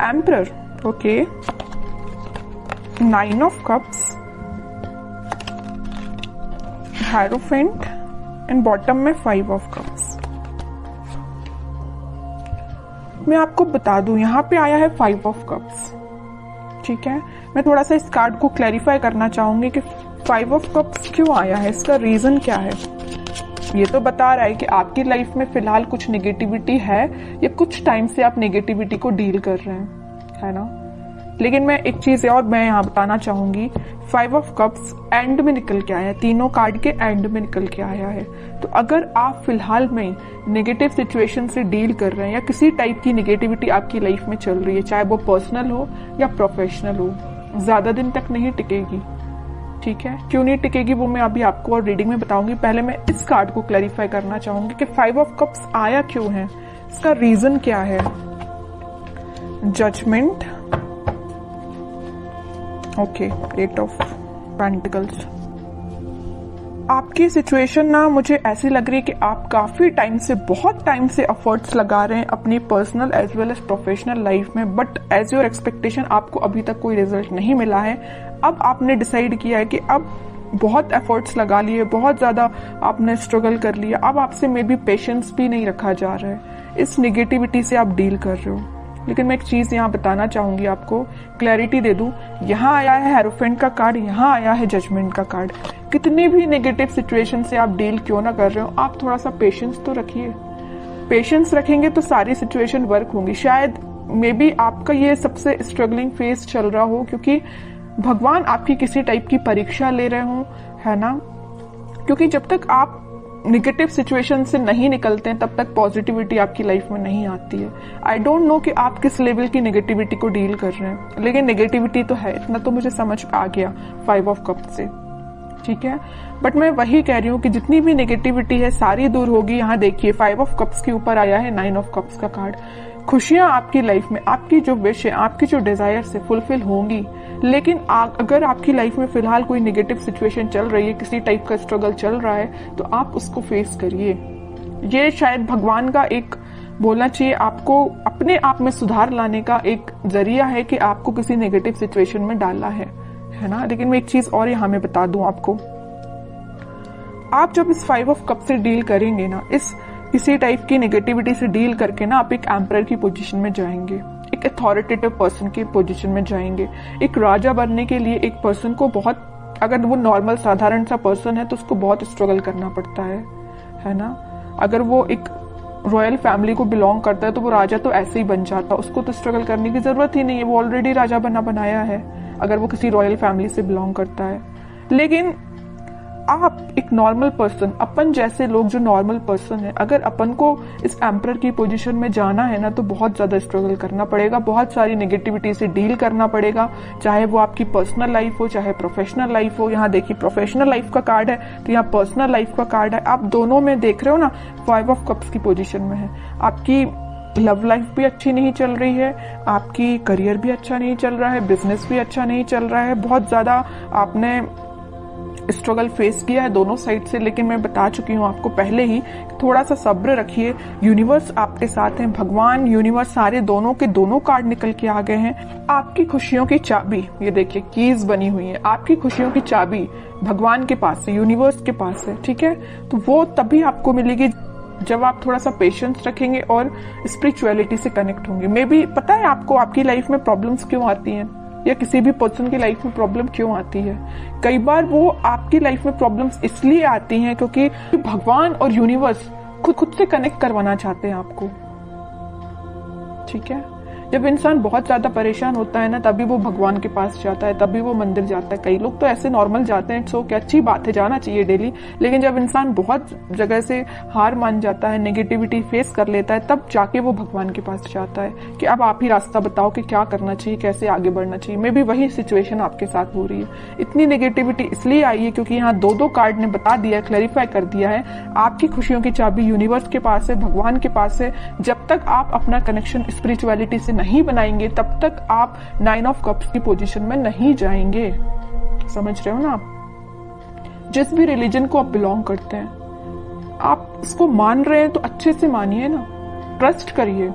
Emperor, okay, 9 of cups, hierophant and bottom में 5 of cups. मैं आपको बता दूं यहाँ पे आया है 5 ऑफ कप्स, ठीक है। मैं थोड़ा सा इस कार्ड को क्लैरिफाई करना चाहूंगी कि 5 ऑफ कप्स क्यों आया है, इसका रीजन क्या है। ये तो बता रहा है कि आपकी लाइफ में फिलहाल कुछ नेगेटिविटी है या कुछ टाइम से आप नेगेटिविटी को डील कर रहे हैं, है ना। लेकिन मैं एक चीज और मैं यहाँ बताना चाहूंगी, 5 ऑफ कप्स एंड में निकल के आया है, तीनों कार्ड के एंड में निकल के आया है। तो अगर आप फिलहाल में नेगेटिव सिचुएशन से डील कर रहे हैं या किसी टाइप की नेगेटिविटी आपकी लाइफ में चल रही है, चाहे वो पर्सनल हो या प्रोफेशनल हो, ज्यादा दिन तक नहीं टिकेगी, ठीक है। क्यों नहीं टिकेगी वो मैं अभी आपको और रीडिंग में बताऊंगी। पहले मैं इस कार्ड को क्लैरिफाई करना चाहूंगी कि 5 ऑफ कप्स आया क्यों है, इसका रीजन क्या है। Judgment, okay, 8 of pentacles. आपकी सिचुएशन ना मुझे ऐसी लग रही है कि आप काफी टाइम से, बहुत टाइम से एफर्ट्स लगा रहे हैं अपनी personal as well as professional life में, बट एज योर एक्सपेक्टेशन आपको अभी तक कोई रिजल्ट नहीं मिला है। अब आपने डिसाइड किया है कि अब बहुत एफर्ट्स लगा लिए, बहुत ज्यादा आपने स्ट्रगल कर लिया, अब आपसे मे बी पेशेंस भी नहीं रखा जा रहा है, इस निगेटिविटी से आप डील कर रहे हो। लेकिन मैं एक चीज यहाँ बताना चाहूंगी, आपको क्लैरिटी दे दूं। यहाँ आया है हेरोफेंट का कार्ड, यहाँ आया है जजमेंट का कार्ड। कितनी भी नेगेटिव सिचुएशन से आप डील क्यों ना कर रहे हो, आप थोड़ा सा पेशेंस तो रखिए। पेशेंस रखेंगे तो सारी सिचुएशन वर्क होंगी। शायद मे बी आपका ये सबसे स्ट्रगलिंग फेज चल रहा हो, क्योंकि भगवान आपकी किसी टाइप की परीक्षा ले रहे हो, है ना। क्योंकि जब तक आप निगेटिव सिचुएशन से नहीं निकलते हैं तब तक पॉजिटिविटी आपकी लाइफ में नहीं आती है। आई डोंट नो कि आप किस लेवल की नेगेटिविटी को डील कर रहे हैं, लेकिन नेगेटिविटी तो है, इतना तो मुझे समझ आ गया 5 ऑफ कप्स से, ठीक है। बट मैं वही कह रही हूँ कि जितनी भी नेगेटिविटी है सारी दूर होगी। यहाँ देखिए 5 ऑफ कप्स के ऊपर आया है 9 ऑफ कप्स का कार्ड। खुशियां आपकी लाइफ में, आपकी जो विश है, आपकी जो डिजायर से फुलफिल होंगी। लेकिन अगर आपकी लाइफ में फिलहाल कोई नेगेटिव सिचुएशन चल रही है, किसी टाइप का स्ट्रगल चल रहा है, तो आप उसको फेस करिए। ये शायद भगवान का एक बोलना चाहिए आपको अपने आप में सुधार लाने का एक जरिया है कि आपको किसी नेगेटिव सिचुएशन में डालना है ना। लेकिन मैं एक चीज और यहाँ में बता दूं आपको, आप जब इस 5 ऑफ कप से डील करेंगे ना, इस किसी टाइप की नेगेटिविटी से डील करके ना, आप एक एम्परर की पोजीशन में जाएंगे, एक अथॉरिटेटिव पर्सन की पोजीशन में जाएंगे। एक राजा बनने के लिए एक पर्सन को बहुत, अगर वो नॉर्मल साधारण सा पर्सन है तो उसको बहुत स्ट्रगल करना पड़ता है ना। अगर वो एक रॉयल फैमिली को बिलोंग करता है तो वो राजा तो ऐसे ही बन जाता, उसको तो स्ट्रगल करने की जरूरत ही नहीं है, वो ऑलरेडी राजा बनाया है अगर वो किसी रॉयल फैमिली से बिलोंग करता है। लेकिन आप एक नॉर्मल पर्सन, अपन जैसे लोग जो नॉर्मल पर्सन है, अगर अपन को इस एम्परर की पोजीशन में जाना है ना, तो बहुत ज्यादा स्ट्रगल करना पड़ेगा, बहुत सारी नेगेटिविटी से डील करना पड़ेगा, चाहे वो आपकी पर्सनल लाइफ हो चाहे प्रोफेशनल लाइफ हो। यहाँ देखिए प्रोफेशनल लाइफ का कार्ड है तो यहाँ पर्सनल लाइफ का कार्ड है। आप दोनों में देख रहे हो ना, 5 ऑफ कप्स की पोजीशन में है। आपकी लव लाइफ भी अच्छी नहीं चल रही है, आपकी करियर भी अच्छा नहीं चल रहा है, बिजनेस भी अच्छा नहीं चल रहा है, बहुत ज्यादा आपने स्ट्रगल फेस किया है दोनों साइड से। लेकिन मैं बता चुकी हूँ आपको पहले ही, थोड़ा सा सब्र रखिए, यूनिवर्स आपके साथ है, भगवान यूनिवर्स सारे दोनों के दोनों कार्ड निकल के आ गए हैं। आपकी खुशियों की चाबी, ये देखिए कीज बनी हुई है, आपकी खुशियों की चाबी भगवान के पास है, यूनिवर्स के पास है, ठीक है। तो वो तभी आपको मिलेगी जब आप थोड़ा सा पेशेंस रखेंगे और स्पिरिचुअलिटी से कनेक्ट होंगे। मे बी पता है आपको आपकी लाइफ में प्रॉब्लम्स क्यों आती हैं, या किसी भी पर्सन की लाइफ में प्रॉब्लम क्यों आती है। कई बार वो आपकी लाइफ में प्रॉब्लम्स इसलिए आती हैं क्योंकि भगवान और यूनिवर्स खुद से कनेक्ट करवाना चाहते हैं आपको, ठीक है। जब इंसान बहुत ज्यादा परेशान होता है ना, तभी वो भगवान के पास जाता है, तभी वो मंदिर जाता है। कई लोग तो ऐसे नॉर्मल जाते हैं, सो क्या अच्छी बात है, जाना चाहिए डेली। लेकिन जब इंसान बहुत जगह से हार मान जाता है, नेगेटिविटी फेस कर लेता है, तब जाके वो भगवान के पास जाता है कि अब आप ही रास्ता बताओ कि क्या करना चाहिए, कैसे आगे बढ़ना चाहिए। मे बी वही सिचुएशन आपके साथ हो रही है। इतनी नेगेटिविटी इसलिए आई है क्योंकि यहाँ दो कार्ड ने बता दिया, क्लैरिफाई कर दिया है, आपकी खुशियों की चाबी यूनिवर्स के पास है, भगवान के पास है। जब तक आप अपना कनेक्शन स्पिरिचुअलिटी से नहीं बनाएंगे तब तक आप 9 ऑफ कप्स की पोजीशन में नहीं जाएंगे। समझ रहे हो ना आप। जिस भी रिलीजन को आप बिलोंग करते हैं, आप इसको मान रहे हैं तो अच्छे से मानिए ना, ट्रस्ट करिए।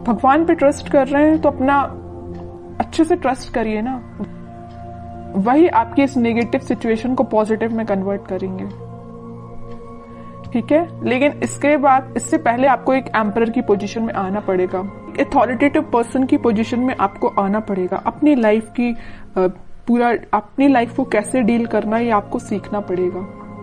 भगवान पे ट्रस्ट कर रहे हैं तो अपना अच्छे से ट्रस्ट करिए ना, वही आपकी इस नेगेटिव सिचुएशन को पॉजिटिव में कन्वर्ट करेंगे। ठीक है, लेकिन इसके बाद, इससे पहले आपको एक एम्परर की पोजीशन में आना पड़ेगा, अथॉरिटेटिव पर्सन की पोजीशन में आपको आना पड़ेगा। अपनी लाइफ की अपनी लाइफ को कैसे डील करना ये आपको सीखना पड़ेगा,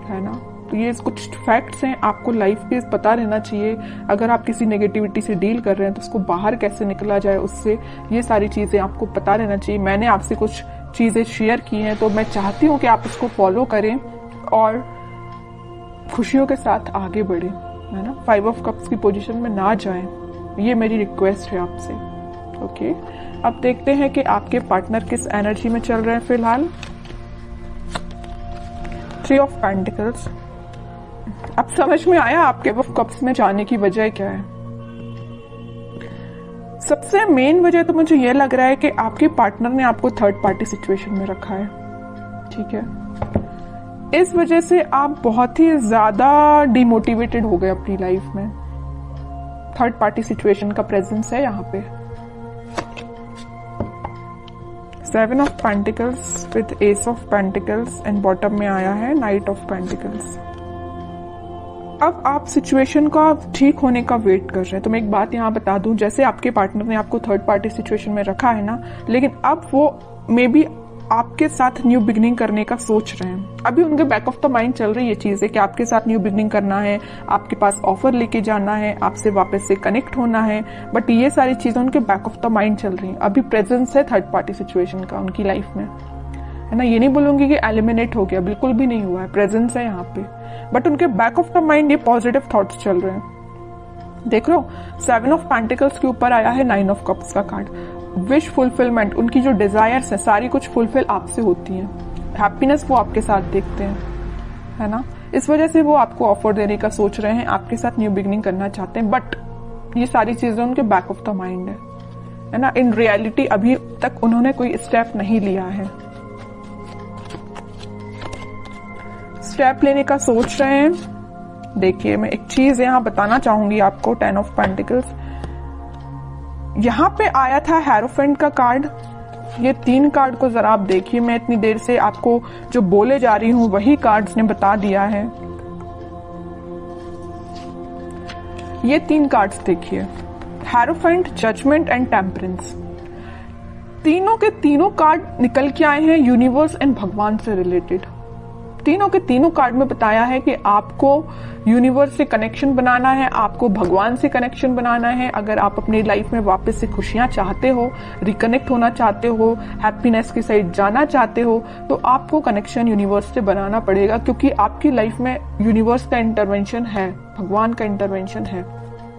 है ना। तो ये कुछ फैक्ट्स हैं, आपको लाइफ के पता रहना चाहिए। अगर आप किसी नेगेटिविटी से डील कर रहे हैं तो उसको बाहर कैसे निकला जाए उससे, ये सारी चीजें आपको पता रहना चाहिए। मैंने आपसे कुछ चीजें शेयर की हैं, तो मैं चाहती हूँ कि आप इसको फॉलो करें और खुशियों के साथ आगे बढ़े, है ना। 5 ऑफ कप्स की पोजीशन में ना जाएं, ये मेरी रिक्वेस्ट है आपसे। ओके, अब देखते हैं कि आपके पार्टनर किस एनर्जी में चल रहे हैं फिलहाल। 3 ऑफ पेंटिकल्स। अब समझ में आया आपके ऑफ कप्स में जाने की वजह क्या है। सबसे मेन वजह तो मुझे यह लग रहा है कि आपके पार्टनर ने आपको थर्ड पार्टी सिचुएशन में रखा है। ठीक है, इस वजह से आप बहुत ही ज्यादा डिमोटिवेटेड हो गए अपनी लाइफ में। थर्ड पार्टी सिचुएशन का प्रेजेंस है यहाँ पे। 7 of pentacles with S of pentacles and bottom में आया है नाइट ऑफ पेंटिकल्स। अब आप सिचुएशन का ठीक होने का वेट कर रहे हैं। तो मैं एक बात यहाँ बता दूं, जैसे आपके पार्टनर ने आपको थर्ड पार्टी सिचुएशन में रखा है ना, लेकिन अब वो मे बी आपके साथ न्यू बिगनिंग करने का सोच रहे हैं। अभी उनके बैक ऑफ द माइंड चल रही है चीजें कि आपके साथ न्यू बिगनिंग करना है, आपके पास ऑफर लेके जाना है, आपसे वापस से कनेक्ट होना है, बट ये सारी चीजें उनके बैक ऑफ द माइंड चल रही हैं। अभी प्रेजेंस है थर्ड पार्टी सिचुएशन का उनकी लाइफ में, है ना। ये नहीं बोलूंगी कि एलिमिनेट हो गया, बिल्कुल भी नहीं हुआ है, प्रेजेंस है यहाँ पे, बट उनके बैक ऑफ द माइंड ये पॉजिटिव थॉट्स चल रहे हैं। देख लो, 7 ऑफ पेंटिकल्स के ऊपर आया है 9 ऑफ कप्स का कार्ड। विश फुलफिलमेंट, उनकी जो डिजायर्स है सारी कुछ फुलफिल आपसे होती हैं। हैप्पीनेस वो आपके साथ देखते हैं, है ना। इस वजह से वो आपको ऑफर देने का सोच रहे हैं, आपके साथ न्यू बिगनिंग करना चाहते हैं, बट ये सारी चीजें उनके बैक ऑफ द माइंड है ना। इन रियलिटी अभी तक उन्होंने कोई स्टेप नहीं लिया है, स्टेप लेने का सोच रहे हैं। देखिए, मैं एक चीज यहाँ बताना चाहूंगी आपको। 10 ऑफ पेंटिकल्स यहाँ पे आया था हेरोफेंट का कार्ड। ये 3 कार्ड को जरा आप देखिए, मैं इतनी देर से आपको जो बोले जा रही हूं वही कार्ड्स ने बता दिया है। ये 3 कार्ड्स देखिए, हेरोफेंट, जजमेंट एंड टेम्परेंस। तीनों के तीनों कार्ड निकल के आए हैं यूनिवर्स एंड भगवान से रिलेटेड। तीनों के तीनों कार्ड में बताया है कि आपको यूनिवर्स से कनेक्शन बनाना है, आपको भगवान से कनेक्शन बनाना है। अगर आप अपनी लाइफ में वापस से खुशियां चाहते हो, रिकनेक्ट होना चाहते हो, हैप्पीनेस की साइड जाना चाहते हो, तो आपको कनेक्शन यूनिवर्स से बनाना पड़ेगा, क्योंकि आपकी लाइफ में यूनिवर्स का इंटरवेंशन है, भगवान का इंटरवेंशन है।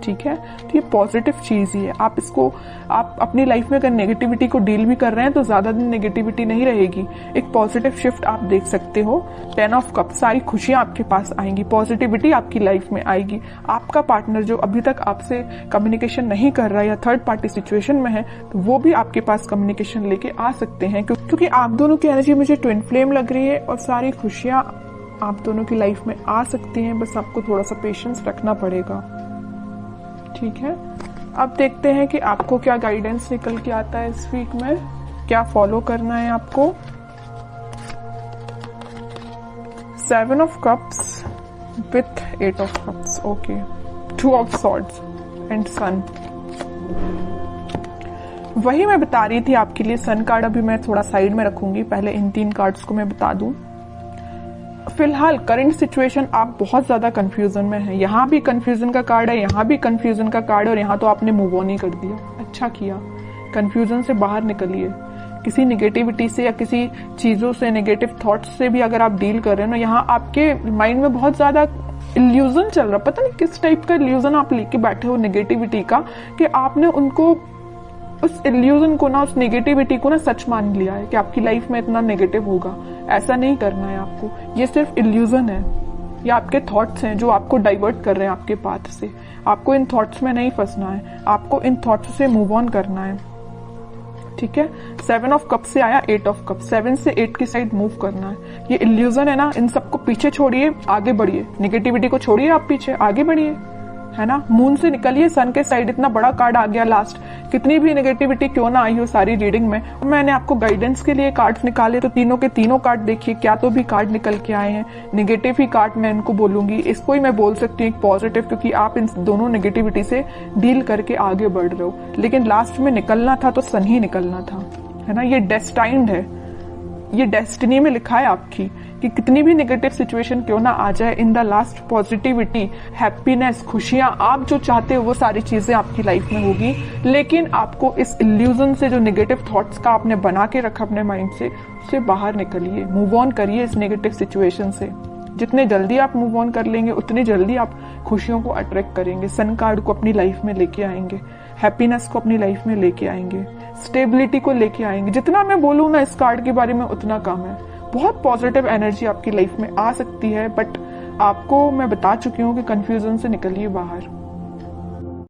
ठीक है, तो ये पॉजिटिव चीज ही है। आप इसको, आप अपनी लाइफ में अगर नेगेटिविटी को डील भी कर रहे हैं तो ज्यादा दिन नेगेटिविटी नहीं रहेगी, एक पॉजिटिव शिफ्ट आप देख सकते हो। 10 ऑफ कप, सारी खुशियां आपके पास आएंगी, पॉजिटिविटी आपकी लाइफ में आएगी। आपका पार्टनर जो अभी तक आपसे कम्युनिकेशन नहीं कर रहा है या थर्ड पार्टी सिचुएशन में है, तो वो भी आपके पास कम्युनिकेशन लेके आ सकते हैं, क्योंकि आप दोनों की एनर्जी मुझे ट्विन फ्लेम लग रही है और सारी खुशियां आप दोनों की लाइफ में आ सकती हैं। बस आपको थोड़ा सा पेशेंस रखना पड़ेगा। ठीक है, अब देखते हैं कि आपको क्या गाइडेंस निकल के आता है इस वीक में, क्या फॉलो करना है आपको। 7 of cups with 8 of cups, okay. 2 of swords and sun. वही मैं बता रही थी आपके लिए। सन कार्ड अभी मैं थोड़ा साइड में रखूंगी, पहले इन 3 कार्ड्स को मैं बता दूं। फिलहाल करंट सिचुएशन आप बहुत ज्यादा कंफ्यूजन में है। यहाँ भी कंफ्यूजन का कार्ड है, यहाँ भी कंफ्यूजन का कार्ड है, और यहाँ तो आपने मूव ऑन ही कर दिया। अच्छा किया, कंफ्यूजन से बाहर निकलिए। किसी नेगेटिविटी से या किसी चीजों से, नेगेटिव थॉट्स से भी अगर आप डील कर रहे हो ना, यहाँ आपके माइंड में बहुत ज्यादा इल्यूजन चल रहा, पता नहीं किस टाइप का इल्यूजन आप लेके बैठे हो नेगेटिविटी का, कि आपने उनको, उस इल्यूजन को ना, उस नेगेटिविटी को ना सच मान लिया है कि आपकी लाइफ में इतना नेगेटिव होगा। ऐसा नहीं करना है आपको, ये सिर्फ इल्यूजन है, ये आपके थॉट्स हैं जो आपको डाइवर्ट कर रहे हैं आपके पाथ से। आपको इन थॉट्स में नहीं फंसना है, आपको इन थॉट्स से मूव ऑन करना है। ठीक है, 7 ऑफ कप से आया 8 ऑफ कप, 7 से 8 की साइड मूव करना है। ये इल्यूजन है ना, इन सबको पीछे छोड़िए, आगे बढ़िए। नेगेटिविटी को छोड़िए, आप पीछे आगे बढ़िए, है ना। मून से निकलिए, सन के साइड इतना बड़ा कार्ड आ गया लास्ट, कितनी भी नेगेटिविटी क्यों ना आई हो सारी रीडिंग में। मैंने आपको गाइडेंस के लिए कार्ड्स निकाले तो तीनों के तीनों कार्ड देखिए, क्या तो भी कार्ड निकल के आए हैं। नेगेटिव ही कार्ड मैं इनको बोलूंगी, इसको ही मैं बोल सकती हूँ एक पॉजिटिव, क्योंकि आप इन दोनों नेगेटिविटी से डील करके आगे बढ़ रहे हो। लेकिन लास्ट में निकलना था तो सन ही निकलना था, है ना। ये डेस्टाइन्ड है, ये डेस्टिनी में लिखा है आपकी कि कितनी भी नेगेटिव सिचुएशन क्यों ना आ जाए, in the last positivity, happiness, खुशियां, आप जो चाहते हो वो सारी चीजें आपकी लाइफ में होगी। लेकिन आपको इस इल्यूजन से, जो नेगेटिव थॉट्स का आपने बना के रखा अपने माइंड से, उससे बाहर निकलिए, मूव ऑन करिए इस नेगेटिव सिचुएशन से। जितने जल्दी आप मूव ऑन कर लेंगे उतनी जल्दी आप खुशियों को अट्रैक्ट करेंगे, सन कार्ड को अपनी लाइफ में लेके आएंगे, हैप्पीनेस को अपनी लाइफ में लेके आएंगे, स्टेबिलिटी को लेके आएंगे। जितना मैं बोलूँ ना इस कार्ड के बारे में उतना कम है। बहुत पॉजिटिव एनर्जी आपकी लाइफ में आ सकती है, बट आपको मैं बता चुकी हूँ कि कंफ्यूजन से निकलिए बाहर।